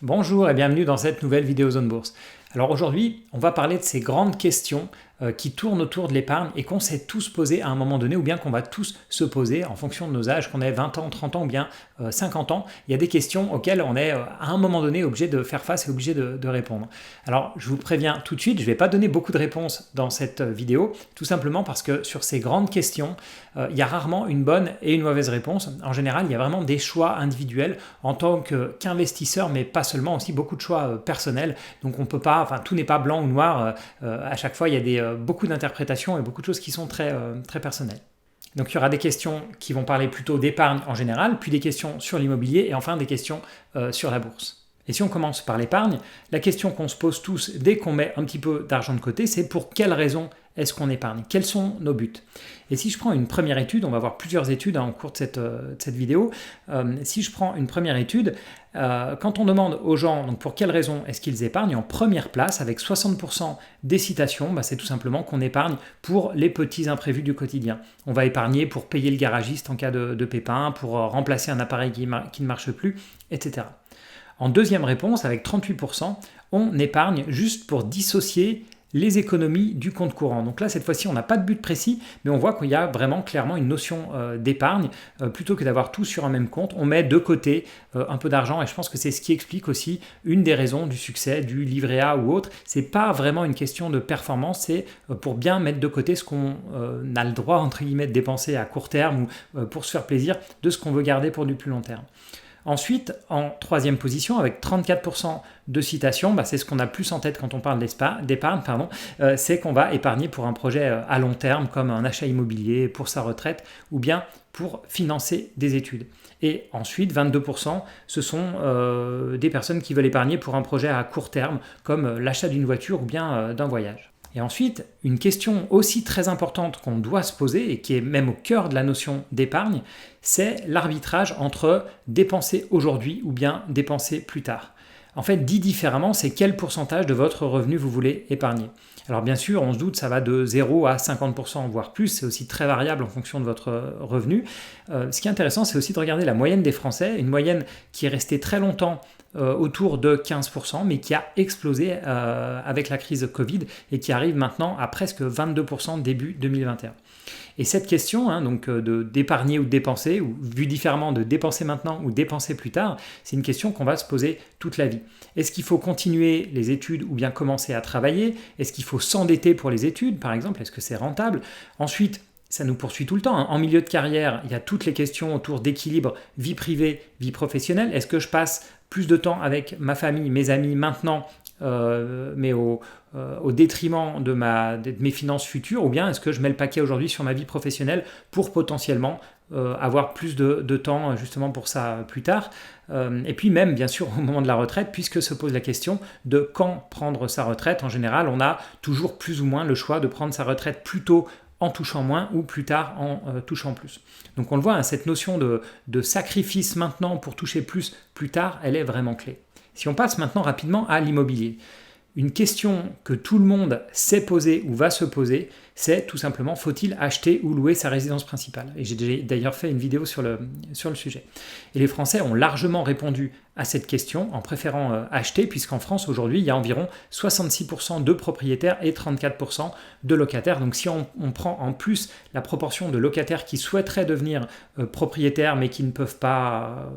Bonjour et bienvenue dans cette nouvelle vidéo Zone Bourse. Alors aujourd'hui, on va parler de ces grandes questions qui tournent autour de l'épargne et qu'on s'est tous posé à un moment donné ou bien qu'on va tous se poser en fonction de nos âges, qu'on ait 20 ans, 30 ans ou bien 50 ans. Il y a des questions auxquelles on est à un moment donné obligé de faire face et obligé de répondre. Alors je vous préviens tout de suite, je ne vais pas donner beaucoup de réponses dans cette vidéo, tout simplement parce que sur ces grandes questions, il y a rarement une bonne et une mauvaise réponse. En général, il y a vraiment des choix individuels en tant qu'investisseur, mais pas seulement, aussi beaucoup de choix personnels. Donc on peut pas, tout n'est pas blanc ou noir. À chaque fois, il y a beaucoup d'interprétations et beaucoup de choses qui sont très personnelles. Donc il y aura des questions qui vont parler plutôt d'épargne en général, puis des questions sur l'immobilier et enfin des questions sur la bourse. Et si on commence par l'épargne, la question qu'on se pose tous dès qu'on met un petit peu d'argent de côté, c'est pour quelles raisons est-ce qu'on épargne? Quels sont nos buts? Et si je prends une première étude, on va voir plusieurs études en cours de cette vidéo, si je prends une première étude, quand on demande aux gens donc pour quelles raisons est-ce qu'ils épargnent, en première place, avec 60% des citations, c'est tout simplement qu'on épargne pour les petits imprévus du quotidien. On va épargner pour payer le garagiste en cas de pépin, pour remplacer un appareil qui ne marche plus, etc. En deuxième réponse, avec 38%, on épargne juste pour dissocier les économies du compte courant. Donc là, cette fois-ci, on n'a pas de but précis, mais on voit qu'il y a vraiment clairement une notion d'épargne. Plutôt que d'avoir tout sur un même compte, on met de côté un peu d'argent et je pense que c'est ce qui explique aussi une des raisons du succès du livret A ou autre. C'est pas vraiment une question de performance, c'est pour bien mettre de côté ce qu'on a le droit, entre guillemets, de dépenser à court terme ou pour se faire plaisir de ce qu'on veut garder pour du plus long terme. Ensuite, en troisième position, avec 34% de citations, c'est ce qu'on a plus en tête quand on parle d'épargne, c'est qu'on va épargner pour un projet à long terme, comme un achat immobilier, pour sa retraite, ou bien pour financer des études. Et ensuite, 22%, ce sont des personnes qui veulent épargner pour un projet à court terme, comme l'achat d'une voiture ou bien d'un voyage. Et ensuite, une question aussi très importante qu'on doit se poser et qui est même au cœur de la notion d'épargne, c'est l'arbitrage entre dépenser aujourd'hui ou bien dépenser plus tard. En fait, dit différemment, c'est quel pourcentage de votre revenu vous voulez épargner. Alors bien sûr, on se doute, ça va de 0 à 50%, voire plus, c'est aussi très variable en fonction de votre revenu. Ce qui est intéressant, c'est aussi de regarder la moyenne des Français, une moyenne qui est restée très longtemps autour de 15%, mais qui a explosé avec la crise Covid et qui arrive maintenant à presque 22% début 2021. Et cette question, donc d'épargner ou de dépenser, ou vu différemment de dépenser maintenant ou dépenser plus tard, c'est une question qu'on va se poser toute la vie. Est-ce qu'il faut continuer les études ou bien commencer à travailler? Est-ce qu'il faut s'endetter pour les études, par exemple? Est-ce que c'est rentable? Ensuite, ça nous poursuit tout le temps. En milieu de carrière, il y a toutes les questions autour d'équilibre vie privée, vie professionnelle. Est-ce que je passe plus de temps avec ma famille, mes amis maintenant, mais au détriment de mes finances futures, ou bien est-ce que je mets le paquet aujourd'hui sur ma vie professionnelle pour potentiellement avoir plus de temps justement pour ça plus tard. Et puis même bien sûr au moment de la retraite, puisque se pose la question de quand prendre sa retraite. En général, on a toujours plus ou moins le choix de prendre sa retraite plus tôt en touchant moins ou plus tard en touchant plus. Donc on le voit, cette notion de sacrifice maintenant pour toucher plus tard, elle est vraiment clé. Si on passe maintenant rapidement à l'immobilier, une question que tout le monde s'est posée ou va se poser, c'est tout simplement faut-il acheter ou louer sa résidence principale? Et j'ai d'ailleurs fait une vidéo sur le sujet. Et les Français ont largement répondu à cette question en préférant acheter, puisqu'en France aujourd'hui il y a environ 66% de propriétaires et 34% de locataires. Donc si on prend en plus la proportion de locataires qui souhaiteraient devenir propriétaires mais qui ne peuvent pas,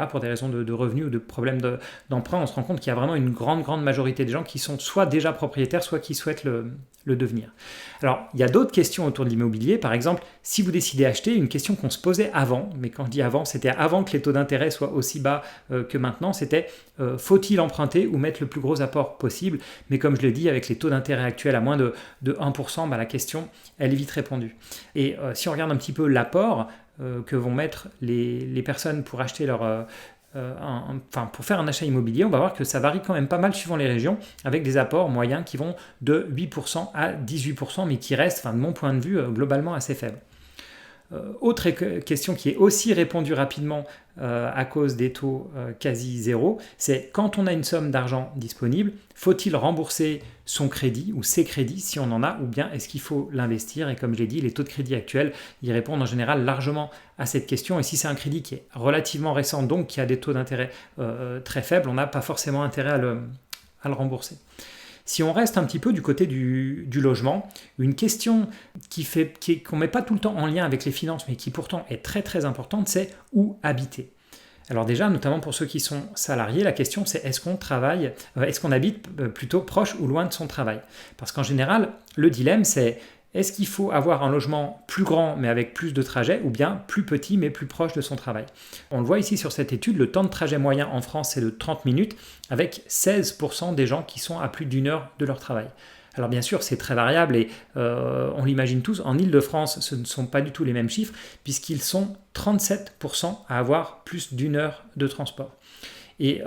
pour des raisons de revenus ou de problèmes d'emprunt, on se rend compte qu'il y a vraiment une grande majorité de gens qui sont soit déjà propriétaires, soit qui souhaitent le devenir. Alors, il y a d'autres questions autour de l'immobilier. Par exemple, si vous décidez d'acheter, une question qu'on se posait avant, mais quand je dis avant, c'était avant que les taux d'intérêt soient aussi bas que maintenant, c'était faut-il emprunter ou mettre le plus gros apport possible? Mais comme je l'ai dit, avec les taux d'intérêt actuels à moins de 1%, la question, elle est vite répondue. Et si on regarde un petit peu l'apport que vont mettre les personnes pour acheter leur... pour faire un achat immobilier, on va voir que ça varie quand même pas mal suivant les régions, avec des apports moyens qui vont de 8% à 18%, mais qui restent, de mon point de vue, globalement assez faibles. Autre question qui est aussi répondue rapidement à cause des taux quasi zéro, c'est quand on a une somme d'argent disponible, faut-il rembourser son crédit ou ses crédits si on en a, ou bien est-ce qu'il faut l'investir? Et comme je l'ai dit, les taux de crédit actuels, ils répondent en général largement à cette question. Et si c'est un crédit qui est relativement récent, donc qui a des taux d'intérêt très faibles, on n'a pas forcément intérêt à le rembourser. Si on reste un petit peu du côté du logement, une question qu'on ne met pas tout le temps en lien avec les finances, mais qui pourtant est très très importante, c'est où habiter. Alors déjà, notamment pour ceux qui sont salariés, la question c'est est-ce qu'on habite plutôt proche ou loin de son travail? Parce qu'en général, le dilemme c'est est-ce qu'il faut avoir un logement plus grand mais avec plus de trajets ou bien plus petit mais plus proche de son travail? On le voit ici sur cette étude, le temps de trajet moyen en France c'est de 30 minutes avec 16% des gens qui sont à plus d'une heure de leur travail. Alors bien sûr, c'est très variable et on l'imagine tous, en Île-de-France, ce ne sont pas du tout les mêmes chiffres puisqu'ils sont 37% à avoir plus d'une heure de transport. Et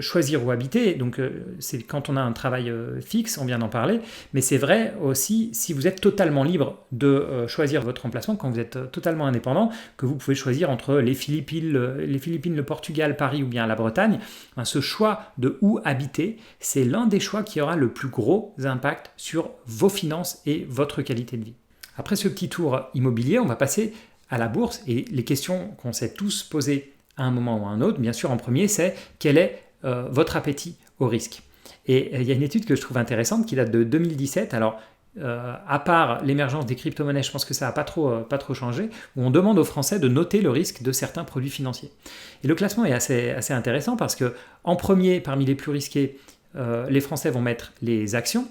choisir où habiter, donc c'est quand on a un travail fixe, on vient d'en parler, mais c'est vrai aussi si vous êtes totalement libre de choisir votre emplacement, quand vous êtes totalement indépendant, que vous pouvez choisir entre les Philippines, le Portugal, Paris ou bien la Bretagne, ce choix de où habiter, c'est l'un des choix qui aura le plus gros impact sur vos finances et votre qualité de vie. Après ce petit tour immobilier, on va passer à la bourse et les questions qu'on s'est tous posées à un moment ou à un autre, bien sûr en premier, c'est quel est votre appétit au risque. Et il y a une étude que je trouve intéressante qui date de 2017, alors à part l'émergence des crypto-monnaies, je pense que ça n'a pas trop changé, où on demande aux Français de noter le risque de certains produits financiers. Et le classement est assez intéressant parce que en premier, parmi les plus risqués, les Français vont mettre les actions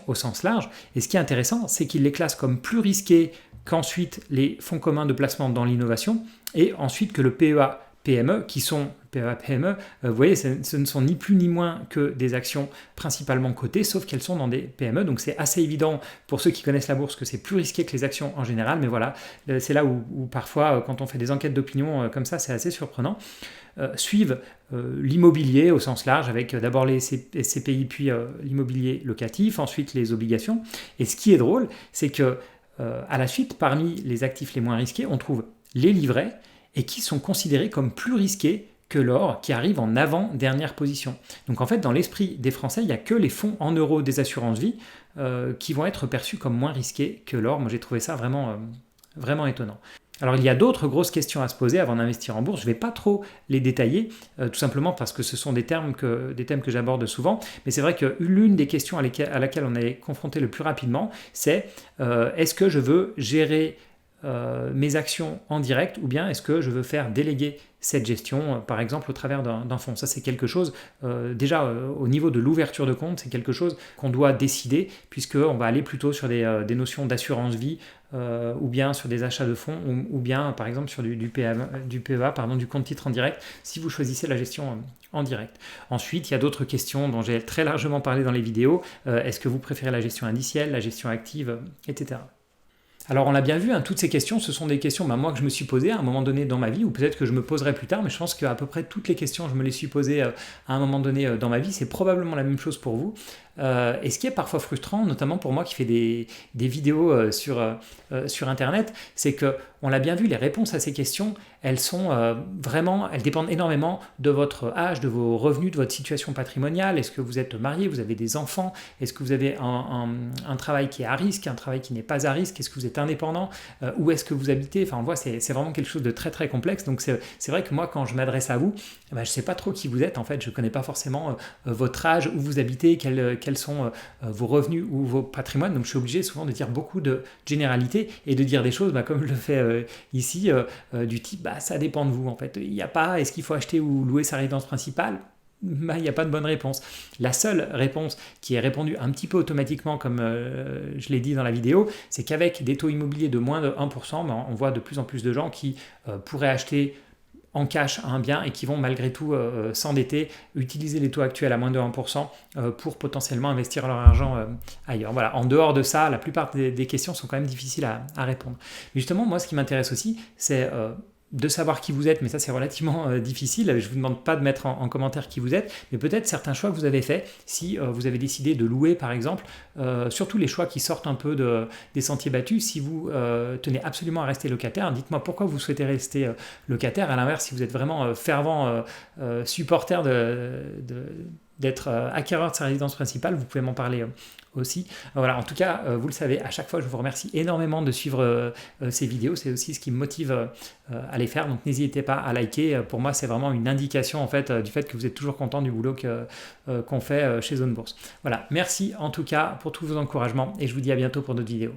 au sens large, et ce qui est intéressant, c'est qu'ils les classent comme plus risqués qu'ensuite les fonds communs de placement dans l'innovation, et ensuite que le PEA-PME, qui sont PEA-PME, vous voyez, ce ne sont ni plus ni moins que des actions principalement cotées, sauf qu'elles sont dans des PME, donc c'est assez évident pour ceux qui connaissent la bourse que c'est plus risqué que les actions en général, mais voilà, c'est là où parfois, quand on fait des enquêtes d'opinion comme ça, c'est assez surprenant. Suivent l'immobilier au sens large, avec d'abord les CPI, puis l'immobilier locatif, ensuite les obligations. Et ce qui est drôle, c'est que à la suite, parmi les actifs les moins risqués, on trouve les livrets et qui sont considérés comme plus risqués que l'or, qui arrive en avant-dernière position. Donc en fait, dans l'esprit des Français, il n'y a que les fonds en euros des assurances-vie qui vont être perçus comme moins risqués que l'or. Moi, j'ai trouvé ça vraiment étonnant. Alors il y a d'autres grosses questions à se poser avant d'investir en bourse. Je ne vais pas trop les détailler, tout simplement parce que ce sont des thèmes que j'aborde souvent. Mais c'est vrai que l'une des questions à laquelle on est confronté le plus rapidement, c'est est-ce que je veux gérer mes actions en direct ou bien est-ce que je veux faire déléguer cette gestion, par exemple au travers d'un fonds? Ça c'est quelque chose, déjà au niveau de l'ouverture de compte, c'est quelque chose qu'on doit décider puisqu'on va aller plutôt sur des notions d'assurance vie ou bien sur des achats de fonds ou bien par exemple sur du PEA, du compte titre en direct si vous choisissez la gestion en direct. Ensuite, il y a d'autres questions dont j'ai très largement parlé dans les vidéos. Est-ce que vous préférez la gestion indicielle, la gestion active, etc. Alors on l'a bien vu, toutes ces questions, ce sont des questions moi que je me suis posées à un moment donné dans ma vie, ou peut-être que je me poserai plus tard, mais je pense qu'à peu près toutes les questions, je me les suis posées à un moment donné dans ma vie. C'est probablement la même chose pour vous. Et ce qui est parfois frustrant, notamment pour moi qui fais des vidéos sur Internet, c'est que, on l'a bien vu, les réponses à ces questions, elles dépendent énormément de votre âge, de vos revenus, de votre situation patrimoniale. Est-ce que vous êtes marié, vous avez des enfants? Est-ce que vous avez un travail qui est à risque, un travail qui n'est pas à risque? Est-ce que vous êtes indépendant? Où est-ce que vous habitez? Enfin, on voit, c'est vraiment quelque chose de très très complexe. Donc c'est vrai que moi, quand je m'adresse à vous, je ne sais pas trop qui vous êtes. En fait, je ne connais pas forcément votre âge, où vous habitez, quels sont vos revenus ou vos patrimoines. Donc je suis obligé souvent de dire beaucoup de généralités et de dire des choses comme je le fais ici, du type ça dépend de vous en fait. Il n'y a pas, est-ce qu'il faut acheter ou louer sa résidence principale? Il n'y a pas de bonne réponse. La seule réponse qui est répondue un petit peu automatiquement, comme je l'ai dit dans la vidéo, c'est qu'avec des taux immobiliers de moins de 1%, on voit de plus en plus de gens qui pourraient acheter en cash un bien et qui vont malgré tout s'endetter, utiliser les taux actuels à moins de 1% pour potentiellement investir leur argent ailleurs. Voilà. En dehors de ça, la plupart des questions sont quand même difficiles à répondre. Mais justement, moi, ce qui m'intéresse aussi, c'est de savoir qui vous êtes, mais ça c'est relativement difficile. Je ne vous demande pas de mettre en commentaire qui vous êtes, mais peut-être certains choix que vous avez faits, si vous avez décidé de louer par exemple, surtout les choix qui sortent un peu des sentiers battus, si vous tenez absolument à rester locataire, dites-moi pourquoi vous souhaitez rester locataire. À l'inverse, si vous êtes vraiment fervent supporter d'être acquéreur de sa résidence principale, vous pouvez m'en parler aussi. Voilà, en tout cas, vous le savez, à chaque fois, je vous remercie énormément de suivre ces vidéos. C'est aussi ce qui me motive à les faire. Donc, n'hésitez pas à liker. Pour moi, c'est vraiment une indication en fait du fait que vous êtes toujours content du boulot qu'on fait chez Zone Bourse. Voilà, merci en tout cas pour tous vos encouragements et je vous dis à bientôt pour d'autres vidéos.